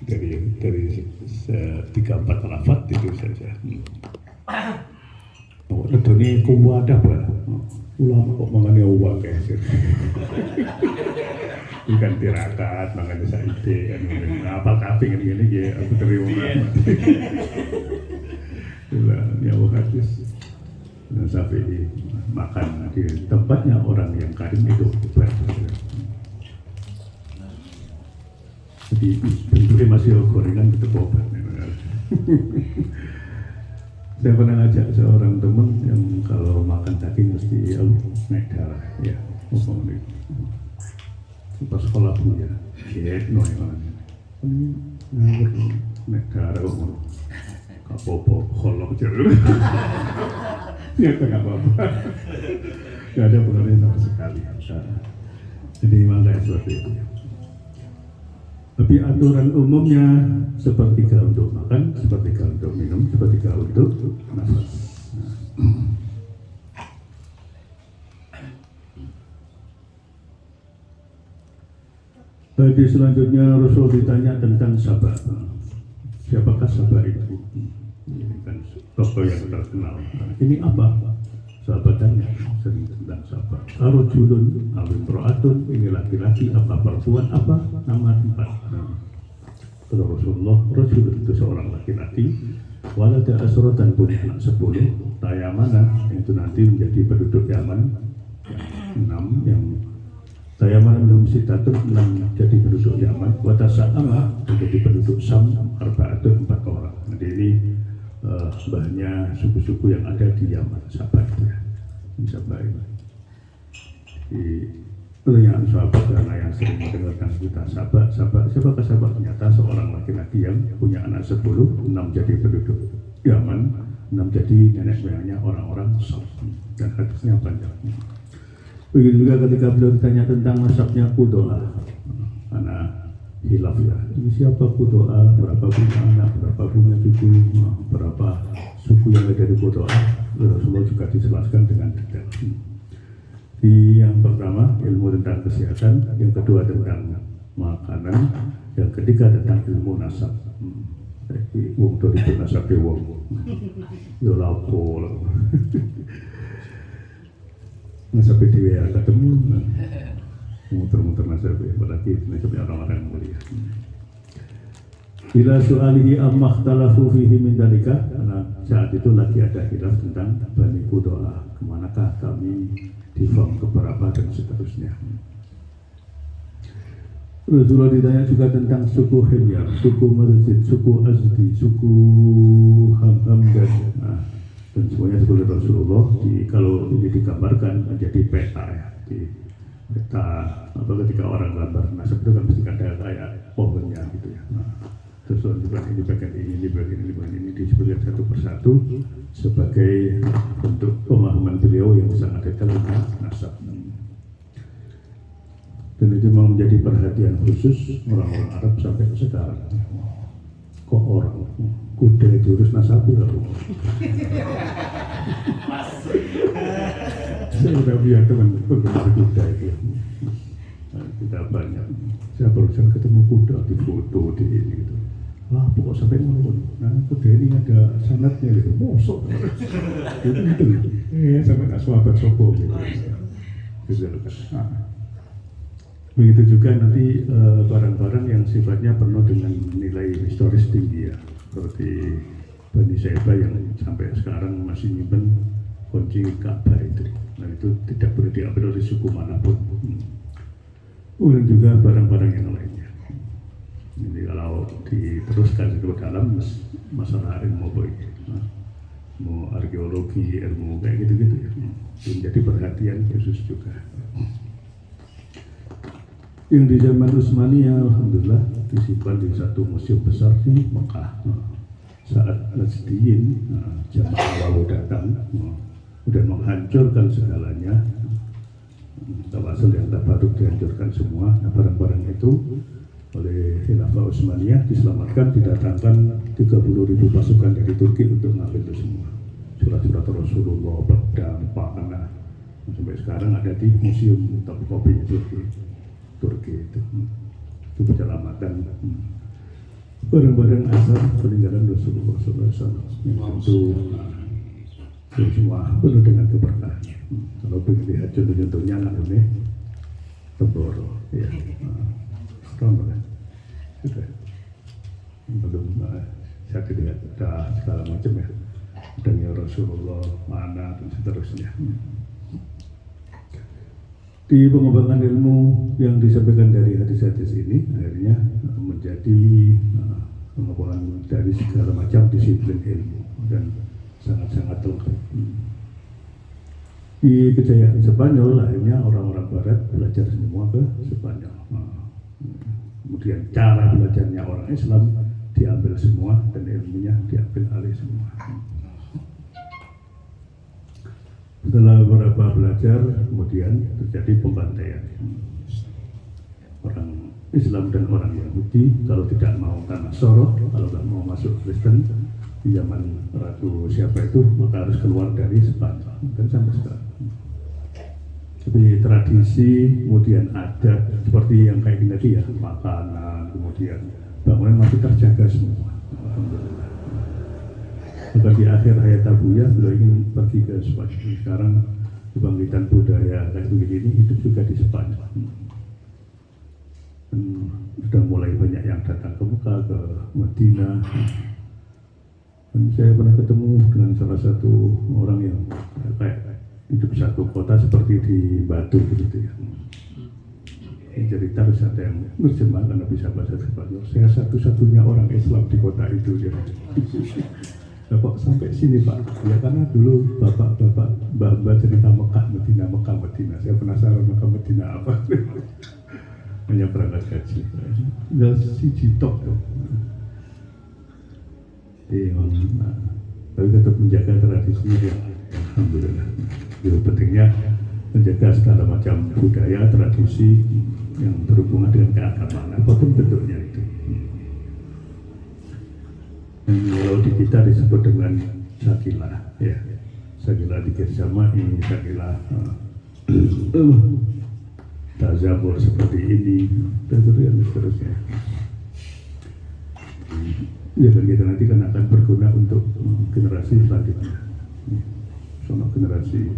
dari 3-4 lafaz itu saja. Oh, ini kuwadah bah. Ulama kok mangane uang guys. Bukan tirakat, mangane saite kan apa kabeh ngene iki aku terima. Itulah ya hadis. Syafi'i makan di tempatnya orang yang karim itu berbeda. Jadi bentuknya masih gorengan gitu obat. Saya pernah ngajak seorang teman yang kalau makan daging mesti naik darah, ya, ngomong pas sekolah bu ya, no yang ngawur naik darah ngomong, kapopo kolok jalur, ya nggak apa-apa, nggak ada pengaruhnya sama sekali. Jadi makanya seperti itu. Tapi aturan umumnya sepertiga untuk makan, sepertiga untuk minum, sepertiga untuk nafas. Hadis selanjutnya Rasul ditanya tentang sabar. Siapakah sabar itu? Ini kan tokoh yang terkenal. Ini apa? Sahabat tanya sering tentang sabar. Arujulun awim ro'atun, ini laki-laki apa perempuan apa nama tempat. Kata Rasulullah, rajulun itu seorang laki-laki, walada asrotan punya anak 10, tayamana itu nanti menjadi penduduk Yaman, yang 6 yang tayamana belum sitatun 6 jadi penduduk Yaman, watasa'ama menjadi penduduk Sam, arba'atun 4 orang. Jadi ini banyak suku-suku yang ada di Yaman, sahabat ya, sahabat. Di pertanyaan sahabat karena yang sering mendengarkan kita sahabat, siapakah sahabat? Ternyata seorang laki-laki yang punya anak 10, 6 jadi penduduk Yaman, 6 jadi nenek moyangnya orang-orang Sam, dan hadisnya panjang. Begitu juga ketika beliau ditanya tentang nasabnya Qudaa, karena hilaf ya, ini siapa Qudaa, berapa punya anak, berapa punya cucu, berapa suku yang ada di Qudaa. Rasulullah juga dijelaskan dengan detail. Di yang pertama ilmu tentang kesehatan, yang kedua tentang makanan, yang ketiga tentang ilmu nasab. Jadi wong dari nasab ke wong, yo lapo, nasab dewe ketemu. Muter-muter nasab, berarti nasabnya orang-orang yang mulia. Bila soalihi amma ikhtalafu fihi min dalika, karena saat itu lagi ada khilaf tentang Bani Qudaa, kemanakah kami diform keberapa dan seterusnya. Rasulullah ditanya juga tentang suku Himyar, suku Masjid, suku Azdi, suku Hamdan, dan semuanya oleh Rasulullah. Kalau ini digambarkan menjadi peta ya. Peta apa ketika orang gambar nasab itu kan mesti ada kayak pohonnya gitu ya. Terus juga ini bagian ini disebutkan satu persatu sebagai bentuk pemahaman beliau yang sangat detail tentang nasab. Dan itu memang menjadi perhatian khusus orang-orang Arab sampai sekarang. Kok orang kuda diurus nasabi lalu? Saya sudah lihat teman penggemar kuda itu. Kita banyak. Saya barusan ketemu kuda di foto di ini gitu. Lah pokok sampai ngomong. Nah kuda ini ada sanatnya gitu. Mosok. Itu. Sampai tak sahabat sopo gitu. Begitu juga nanti barang-barang yang sifatnya penuh dengan nilai historis tinggi ya, seperti Bani Saibah yang sampai sekarang masih nyimpen kunci Ka'bah itu. Nah itu tidak boleh diambil oleh suku manapun. Dan juga barang-barang yang lainnya. Jadi kalau diteruskan ke dalam masalah ilmu ini, mau arkeologi, ilmu kayak gitu-gitu ya, menjadi perhatian khusus juga. Yang di zaman Utsmaniyah alhamdulillah disimpan di satu museum besar di Mekah. Saat Najdiyin jamaah lalu datang dan menghancurkan segalanya, tawasul yang tabaruk dihancurkan semua. Nah, barang-barang itu oleh Khilafah Utsmaniyah diselamatkan, didatangkan 30.000 pasukan dari Turki untuk mengambil itu semua. Surat-surat Rasulullah, pedang, panah, sampai sekarang ada di museum Topkapi Turki itu penyelamatan. bareng-bareng asar peninggalan Rasulullah SAW yang tentu semua penuh dengan keberkahan. Kalau pengen lihat contoh-contohnya namanya Temboro, ya, Rombongan kan, sudah belum saya lihat ada segala macam ya, adanya Rasulullah mana dan seterusnya. Di pengembangan ilmu yang disampaikan dari hadis-hadis ini akhirnya menjadi pengembangan dari segala macam disiplin ilmu dan sangat-sangat lengkap. Di kejayaan Spanyol akhirnya orang-orang Barat belajar semua ke Spanyol. Kemudian cara belajarnya orang Islam diambil semua dan ilmunya diambil alih semua. Setelah beberapa belajar, kemudian terjadi pembantaian. Orang Islam dan orang Yahudi kalau tidak mau tanah Sorot, kalau tidak mau masuk Kristen di zaman Ratu siapa itu, maka harus keluar dari Spanyol dan sampai sekarang. Tapi tradisi, kemudian adat seperti yang kayak gini ya, makanan, kemudian bangunan masih terjaga semua. Alhamdulillah. Maka di akhir hayat Abuya beliau ingin pergi ke Spanyol. Sekarang kebangkitan budaya kayak begini hidup juga di Spanyol. Sudah mulai banyak yang datang ke Mekah, ke Madinah. Dan saya pernah ketemu dengan salah satu orang yang kayak hidup satu kota seperti di Batu gitu ya. Cerita harus ada yang berjemaah karena bisa bahasa Spanyol. Saya satu-satunya orang Islam di kota itu. Ya. Nah, kok sampai sini Pak? Ya karena dulu bapak-bapak, mbak-mbak cerita Mekah, Medina. Saya penasaran Mekah, Medina apa? Hanya berangkat haji. Tinggal si Jitok. Tapi tetap menjaga tradisinya ya. Alhamdulillah. Itu pentingnya menjaga segala macam budaya, tradisi yang berhubungan dengan keagamaan, apapun bentuknya itu. Kalau di kita disebut dengan sakilah, ya, sakilah dikir sama ini, sakilah tazabur seperti ini, dan seterusnya. Ya kan kita nanti kan akan berguna untuk generasi selanjutnya, sama generasi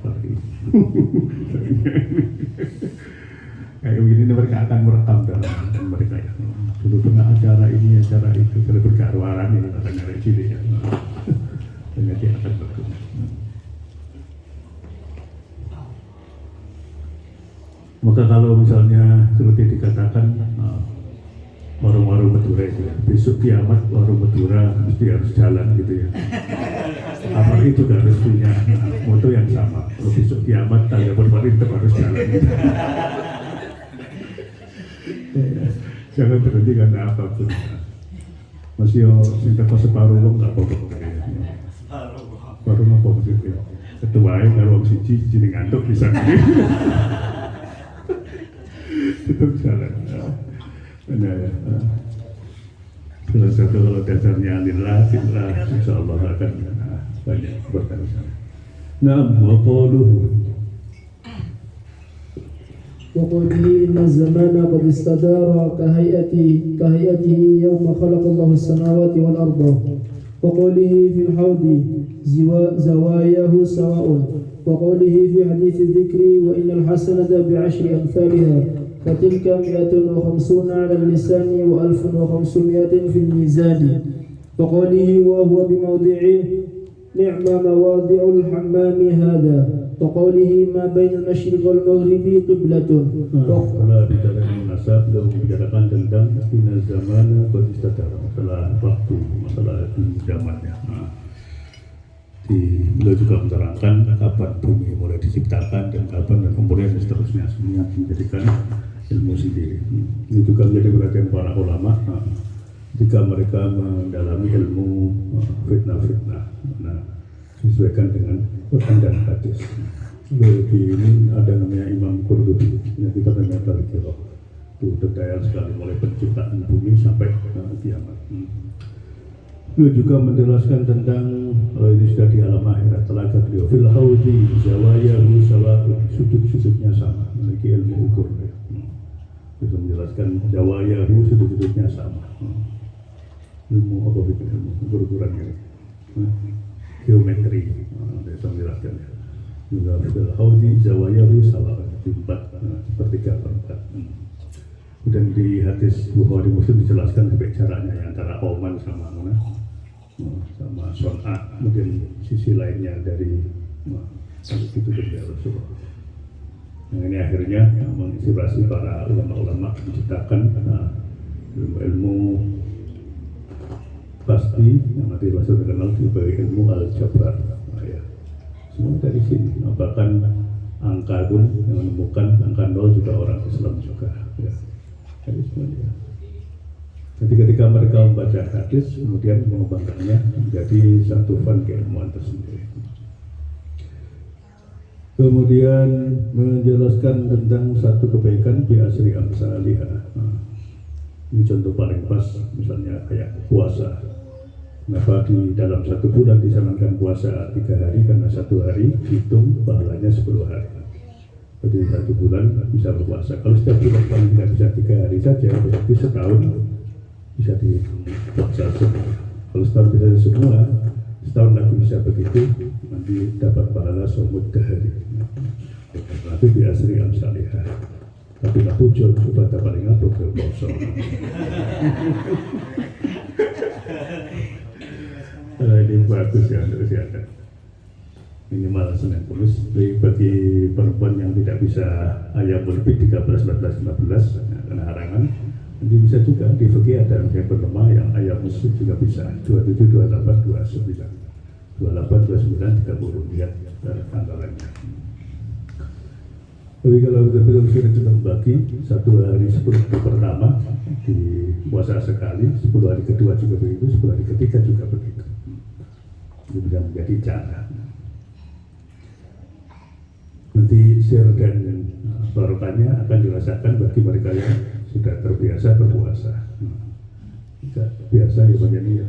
lagi. Kayak begini mereka akan merekam dalam mereka ya. Dulu pernah acara ini, acara itu, kalau berkarwaran ini akan ada ciri ya. Dan nanti akan berguna. Maka kalau misalnya seperti dikatakan warung-warung Madura itu ya, besok kiamat warung Madura mesti harus jalan gitu ya. Apa itu harus punya moto yang sama. Kalau besok kiamat tanda berpaling tetap harus jalan gitu. Jangan berhenti karena apapun. Masih cinta ke separuh wong nggak apa-apa. Separuh apa maksudnya? Ketuanya kalau wong siji ngantuk bisa gini. Tetap jalan. Salah satu kalau dasarnya lillah, insya Allah akan banyak berkata. Nah, waqaluhu. وقوله إن الزمان قد استدار كهيئته يوم خلق الله السماوات والأرض وقوله في الحوض زواياه سواء وقوله في حديث الذكر وإن الحسنة بعشر أمثالها فتلك 150 على اللسان و1500 في الميزان وقوله وهو بموضعه نعم مواضع الحمام هذا وقوله ما بين المشرق والمغرب قبلة. Setelah bicara munasab, beliau membicarakan tentang inna zaman qad istadara, masalah waktu, masalah zamannya. Beliau juga menerangkan kapan bumi mulai diciptakan dan kapan dan kemudian seterusnya, semuanya menjadikan ilmu sendiri. Ini juga menjadi perhatian para ulama jika mereka mendalami ilmu fitnah-fitnah. Nah, disesuaikan dengan Quran dan hadis. Di ini ada namanya Imam Qurtubi, yang kita namanya Al-Qirah. Itu detail sekali mulai penciptaan bumi sampai kiamat. Beliau juga menjelaskan tentang ini sudah di alam akhirat telaga beliau. Fil haudi zawayahu sawa'un, sudut-sudutnya sama, memiliki ilmu ukur. Bisa menjelaskan zawayahu sudut-sudutnya sama. ilmu apa itu ilmu ukuran ini geometri desa menjelaskan ya juga fil haudi zawayahu sawa di 4/4. Kemudian di hadis Bukhari Muslim dijelaskan sebagai caranya ya, antara Oman sama mana sama Son'a, kemudian sisi lainnya dari itu dari Rasulullah. Yang ini akhirnya menginspirasi para ulama-ulama menciptakan ilmu pasti yang nanti Rasul dikenal sebagai ilmu al-jabar. Ya. Semua dari sini. Bahkan angka pun yang menemukan angka 0 juga orang Islam juga. Ya. Jadi semuanya. Jadi ketika mereka membaca hadis, kemudian mengembangkannya menjadi satu fan keilmuan tersendiri. Kemudian menjelaskan tentang satu kebaikan di asri amsalihah. Ini contoh paling pas, misalnya kayak puasa. Kenapa di dalam 1 bulan disarankan puasa 3 hari? Karena 1 hari hitung pahalanya 10 hari. Jadi 1 bulan bisa berpuasa. Kalau setiap bulan paling tidak bisa 3 hari saja, berarti setahun bisa dipuasa semua. Kalau setahun bisa semua, setahun lagi bisa begitu, nanti dapat pahala somut dahari. Tapi di asri amsalihah. Tapi nak pujuk, ibadah paling apa ke poso. Ini bagus ya untuk kesehatan. Minimal Senin Kamis. Bagi perempuan yang tidak bisa ayam lebih 13, 14, 15 karena harangan, nanti bisa juga di fikih ada yang bernama yang ayam muslim juga bisa 27, 28, 29, 28, 29, 30 lihat tanggalannya. Tapi kalau betul-betul kita membagi 1 hari 10 hari pertama di puasa sekali, 10 hari kedua juga begitu, 10 hari ketiga juga begitu. Itu bisa menjadi cara. Nanti share dan barokahnya akan dirasakan bagi mereka yang sudah terbiasa berpuasa. Tidak biasa ya banyak ini ya.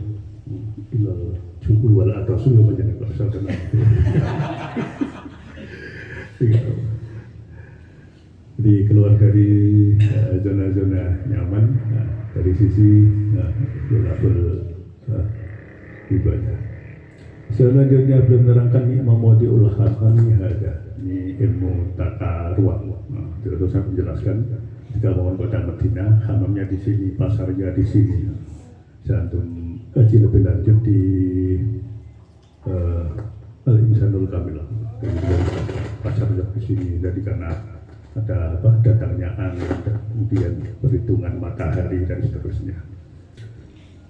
Ilal jumhur wal atrasul ya banyak kalau saudara. Jadi keluar dari zona-zona nyaman dari sisi level ibadah. Selanjutnya belum menerangkan ma'modi'ul hamami hada. Ini ilmu tata ruang. Terus saya menjelaskan jika bangun kota Madinah, hamamnya di sini, pasarnya di sini. Jantung kaji lebih lanjut di Al-Insanul Kamil. Pasarnya di sini. Jadi karena ada datangnya angin, kemudian perhitungan matahari dan seterusnya.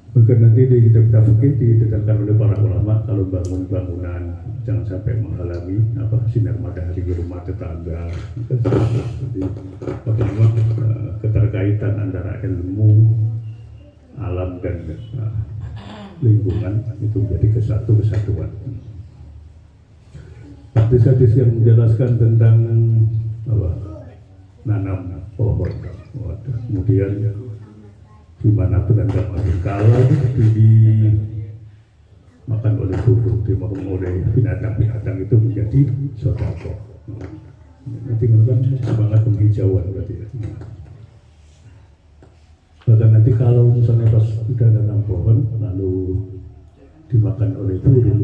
Maka nanti di kitab fikih ditetapkan oleh para ulama kalau bangun bangunan jangan sampai menghalangi sinar matahari di rumah tetangga. Jadi bagaimana keterkaitan antara ilmu alam dan lingkungan itu menjadi kesatuan. Hadis-hadis yang menjelaskan tentang nanam pohon, kemudian gimana penanda kalau dimakan oleh burung, dimakan oleh binatang-binatang itu menjadi sodako. Nanti kan semangat penghijauan berarti ya. Bahkan nanti kalau misalnya pas sudah nanam pohon lalu dimakan oleh burung,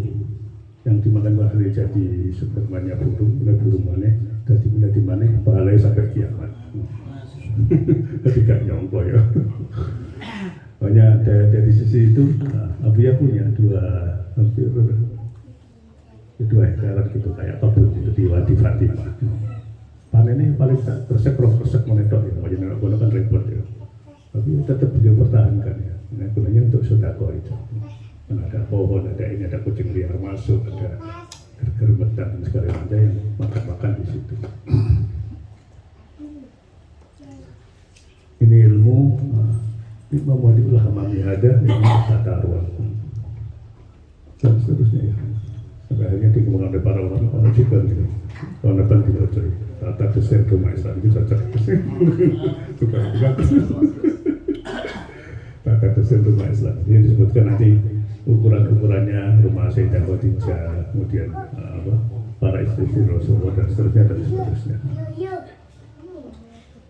yang dimakan bahari jadi sebenarnya burung mana, jadi mana pahalanya sampai kiamat. Ketika nyongko ya. Banyak dari sisi itu, Abia punya 2 hektaran gitu kayak kebun itu di Wadi Fatimah. Panennya paling tersek monetok ya, makanya anak kan repot ya. Tapi tetap beliau pertahankan ya. Nah, gunanya untuk sedekah itu. Kan ada pohon, ada ini, ada kucing liar masuk, ada gergeremetan dan segala macam yang makan di situ. Ini ilmu ma'modi'ul hamami hada, ilmu tata ruang dan seterusnya ya. Sampai akhirnya dikembangkan oleh para ulama kalau juga gitu. Tahun depan kita cari tata desain rumah Islam itu cocok. Bukan. Tata desain rumah Islam ini disebutkan nanti ukurannya rumah Sayyidah Khadijah, kemudian para istri Rasulullah dan seterusnya.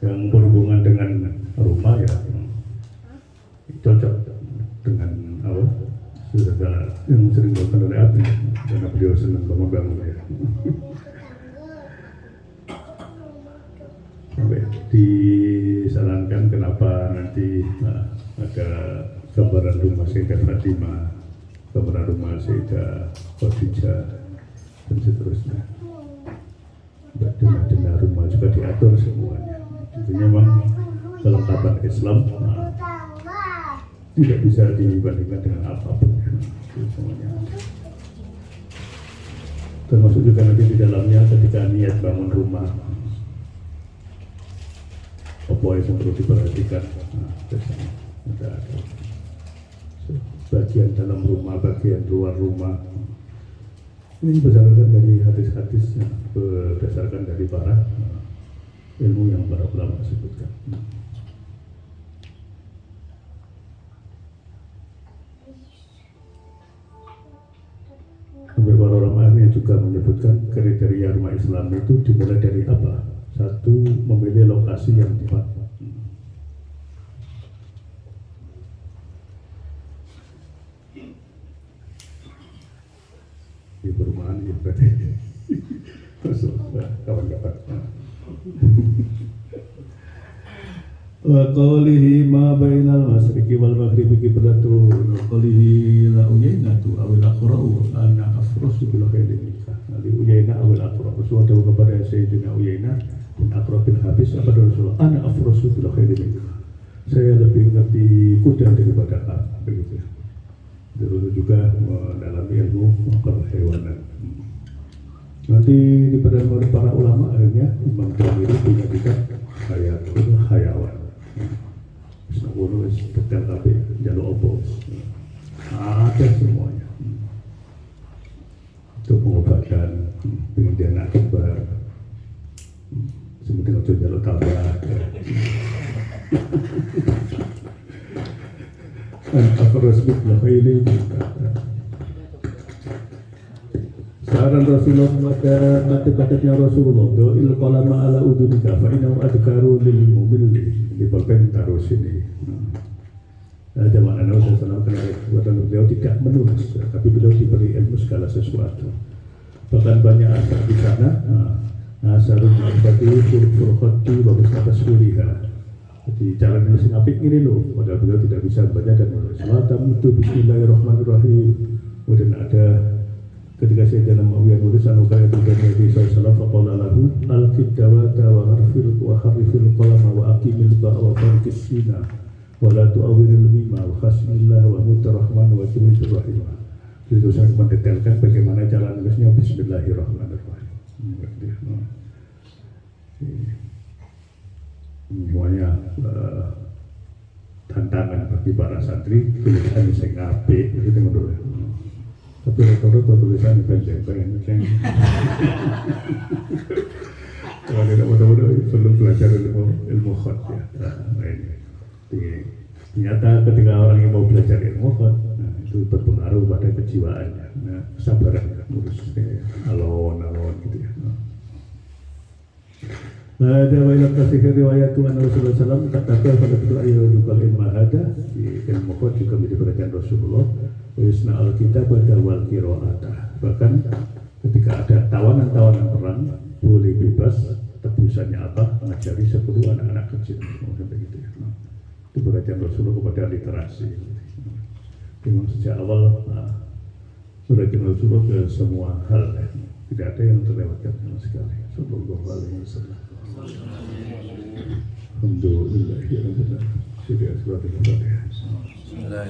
Yang berhubungan dengan rumah ya cocok dengan saudara yang sering dilakukan oleh Abi karena beliau senang bangun ya. Sampai disarankan kenapa nanti ada gambaran rumah Sayyidah Fatimah, gambaran rumah Sayyidah Khadijah dan seterusnya. Denah-denah rumah juga diatur semuanya. Intinya memang kelengkapan Islam tidak bisa dibandingkan dengan apapun. Semuanya. Termasuk juga nanti di dalamnya ketika niat bangun rumah, apa yang perlu diperhatikan. Ada bagian dalam rumah, bagian luar rumah. Ini berdasarkan dari hadis-hadis yang berdasarkan dari para ilmu yang para ulama sebutkan. Para ulama ini juga menyebutkan kriteria rumah Islam itu dimulai dari apa? Satu, memilih lokasi yang tepat. Di perumahan ya berarti kawan-kawan. Wa qawlihi ma bainal masriqi wal maghribi qiblatun wa qawlihi la uyainatu awil aqra'u ana afrasu bil khairi minka. Li uyaina awil aqra'u suatu kepada Sayyidina Uyainah bin Aqra' bin Habis kepada Rasulullah, ana afrasu bil khairi minka. Saya lebih mengerti kuda daripada aku, begitu. Dulu juga mendalami ilmu perhewanan. Nanti di oleh para ulama akhirnya Imam Jamiri punya kitab Hayatul Hayawan. Bisa urus detail tapi jalur opo. Ada semuanya. Untuk pengobatan, pengendalian akibat, seperti untuk jalur tabrak. Saran Rasulullah kepada Rasulullah do'il qalama ala udunika fa innahu adkaru lil mumilli di pulpen taruh sini. Ada makna Rasulullah SAW beliau tidak menulis, tapi beliau diberi ilmu segala sesuatu. Bahkan banyak asar di sana. Asarul ma'rifati furqati wa bisnatasyuriha. Jadi cara nulis apik ini loh, padahal beliau tidak bisa membaca dan menulis. Salatam itu Bismillahirrahmanirrahim. Kemudian ada ketika saya dalam Muawiyah nulis anukaya itu dari Nabi SAW faqala lahu al-kidawata wa harfil qalama wa aqimil ba'a wa farqis sina wa la tu'awwilil mima wa khasmillah wa mutarrahman wa jumilur rahimah. Itu saya mendetailkan bagaimana cara nulisnya Bismillahirrahmanirrahim. Semuanya tantangan bagi para santri tulisan sing apik itu ngono. Tapi rata-rata tulisan pendek-pendek. Kalau tidak mudah-mudah perlu belajar ilmu khat ya. Nah ini. Ternyata ketika orang yang mau belajar ilmu khat, itu berpengaruh pada kejiwaannya. Nah, kesabaran ngurus alon-alon gitu ya. Ada banyak kasih riwayat Tuhan Rasulullah SAW katakan pada kedua ayat dukal ilmu ada di ilmu khat juga menjadi perhatian Rasulullah. Wisna Alkitab pada wal kiroata. Bahkan ketika ada tawanan-tawanan perang boleh bebas tebusannya apa mengajari 10 anak-anak kecil sampai gitu ya. Itu perhatian Rasulullah kepada literasi. Memang sejak awal perhatian Rasulullah ke semua hal ya. Tidak ada yang terlewatkan sama sekali. Sallallahu alaihi wasallam. Alhamdulillah ya Rabbil alamin. Sudah